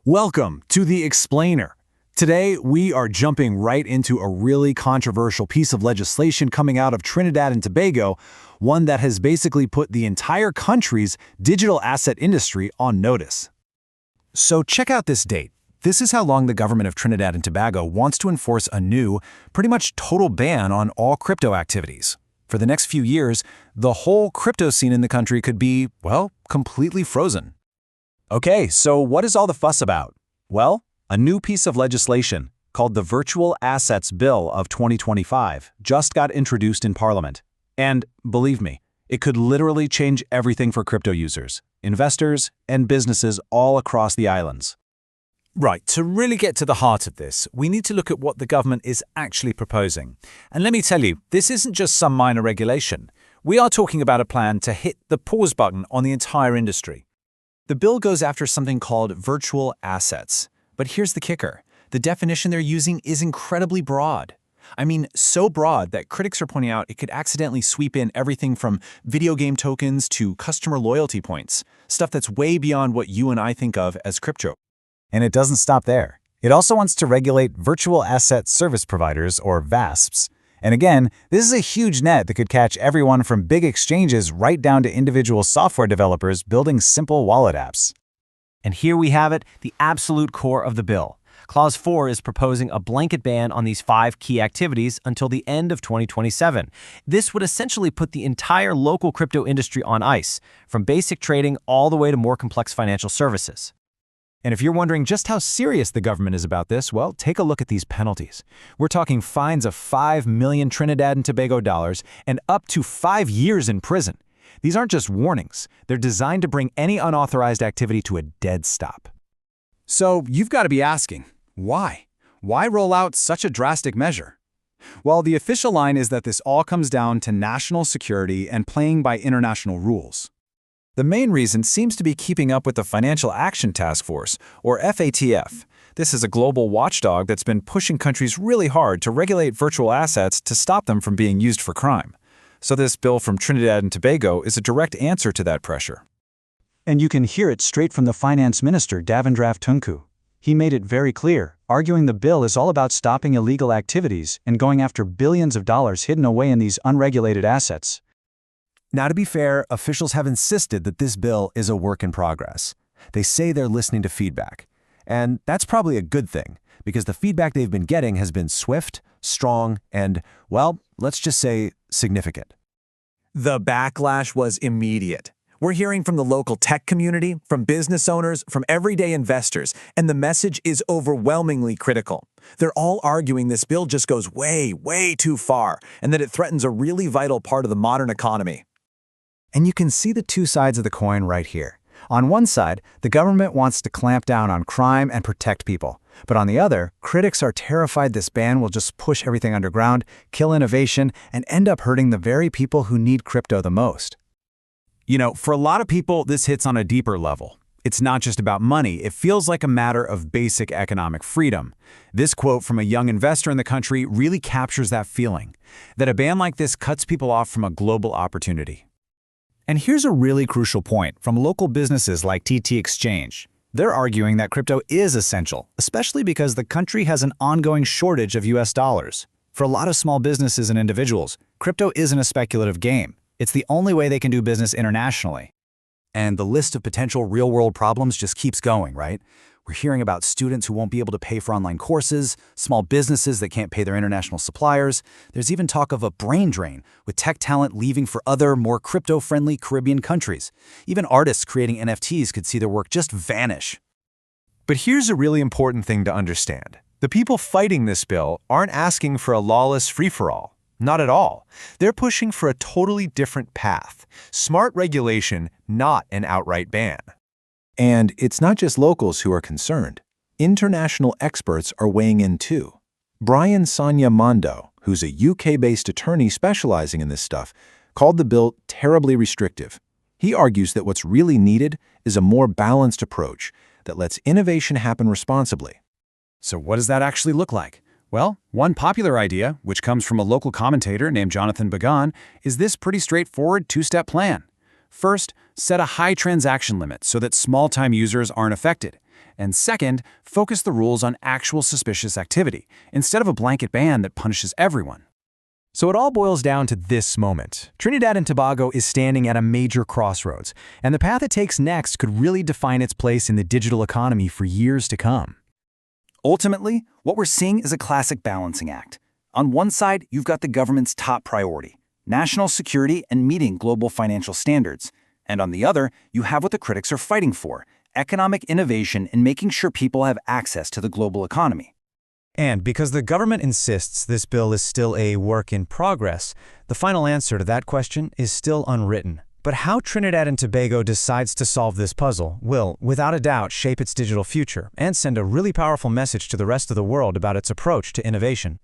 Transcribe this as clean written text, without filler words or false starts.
Welcome to The Explainer. Today, we are jumping right into a really controversial piece of legislation coming out of Trinidad and Tobago, one that has basically put the entire country's digital asset industry on notice. So check out this date. This is how long the government of Trinidad and Tobago wants to enforce a new, pretty much total ban on all crypto activities. For the next few years, the whole crypto scene in the country could be, well, completely frozen. Okay, so what is all the fuss about? Well, a new piece of legislation called the Virtual Assets Bill of 2025 just got introduced in Parliament. And believe me, it could literally change everything for crypto users, investors, and businesses all across the islands. Right, to really get to the heart of this, we need to look at what the government is actually proposing. And let me tell you, this isn't just some minor regulation. We are talking about a plan to hit the pause button on the entire industry. The bill goes after something called virtual assets. But here's the kicker. The definition they're using is incredibly broad. I mean, so broad that critics are pointing out it could accidentally sweep in everything from video game tokens to customer loyalty points, stuff that's way beyond what you and I think of as crypto. And it doesn't stop there. It also wants to regulate virtual asset service providers, or VASPs. And again, this is a huge net that could catch everyone from big exchanges right down to individual software developers building simple wallet apps. And here we have it, the absolute core of the bill. Clause 4 is proposing a blanket ban on these 5 key activities until the end of 2027. This would essentially put the entire local crypto industry on ice, from basic trading all the way to more complex financial services. And if you're wondering just how serious the government is about this, well, take a look at these penalties. We're talking fines of 5 million Trinidad and Tobago dollars and up to 5 years in prison. These aren't just warnings. They're designed to bring any unauthorized activity to a dead stop. So you've got to be asking, why? Why roll out such a drastic measure? Well, the official line is that this all comes down to national security and playing by international rules. The main reason seems to be keeping up with the Financial Action Task Force, or FATF. This is a global watchdog that's been pushing countries really hard to regulate virtual assets to stop them from being used for crime. So this bill from Trinidad and Tobago is a direct answer to that pressure. And you can hear it straight from the Finance Minister, Davindrav Tunku. He made it very clear, arguing the bill is all about stopping illegal activities and going after billions of dollars hidden away in these unregulated assets. Now, to be fair, officials have insisted that this bill is a work in progress. They say they're listening to feedback. And that's probably a good thing, because the feedback they've been getting has been swift, strong, and, well, let's just say significant. The backlash was immediate. We're hearing from the local tech community, from business owners, from everyday investors, and the message is overwhelmingly critical. They're all arguing this bill just goes way, way too far, and that it threatens a really vital part of the modern economy. And you can see the two sides of the coin right here. On one side, the government wants to clamp down on crime and protect people. But on the other, critics are terrified this ban will just push everything underground, kill innovation, and end up hurting the very people who need crypto the most. You know, for a lot of people, this hits on a deeper level. It's not just about money. It feels like a matter of basic economic freedom. This quote from a young investor in the country really captures that feeling, that a ban like this cuts people off from a global opportunity. And here's a really crucial point from local businesses like TT Exchange. They're arguing that crypto is essential, especially because the country has an ongoing shortage of US dollars. For a lot of small businesses and individuals, crypto isn't a speculative game. It's the only way they can do business internationally. And the list of potential real-world problems just keeps going, right? We're hearing about students who won't be able to pay for online courses, small businesses that can't pay their international suppliers. There's even talk of a brain drain, with tech talent leaving for other, more crypto-friendly Caribbean countries. Even artists creating NFTs could see their work just vanish. But here's a really important thing to understand. The people fighting this bill aren't asking for a lawless free-for-all. Not at all. They're pushing for a totally different path. Smart regulation, not an outright ban. And it's not just locals who are concerned. International experts are weighing in too. Brian Sonia Mondo, who's a UK-based attorney specializing in this stuff, called the bill terribly restrictive. He argues that what's really needed is a more balanced approach that lets innovation happen responsibly. So what does that actually look like? Well, one popular idea, which comes from a local commentator named Jonathan Bagan, is this pretty straightforward two-step plan. First, set a high transaction limit so that small-time users aren't affected. And second, focus the rules on actual suspicious activity, instead of a blanket ban that punishes everyone. So it all boils down to this moment. Trinidad and Tobago is standing at a major crossroads, and the path it takes next could really define its place in the digital economy for years to come. Ultimately, what we're seeing is a classic balancing act. On one side, you've got the government's top priority, national security and meeting global financial standards. And on the other, you have what the critics are fighting for, economic innovation and making sure people have access to the global economy. And because the government insists this bill is still a work in progress, the final answer to that question is still unwritten. But how Trinidad and Tobago decides to solve this puzzle will, without a doubt, shape its digital future and send a really powerful message to the rest of the world about its approach to innovation.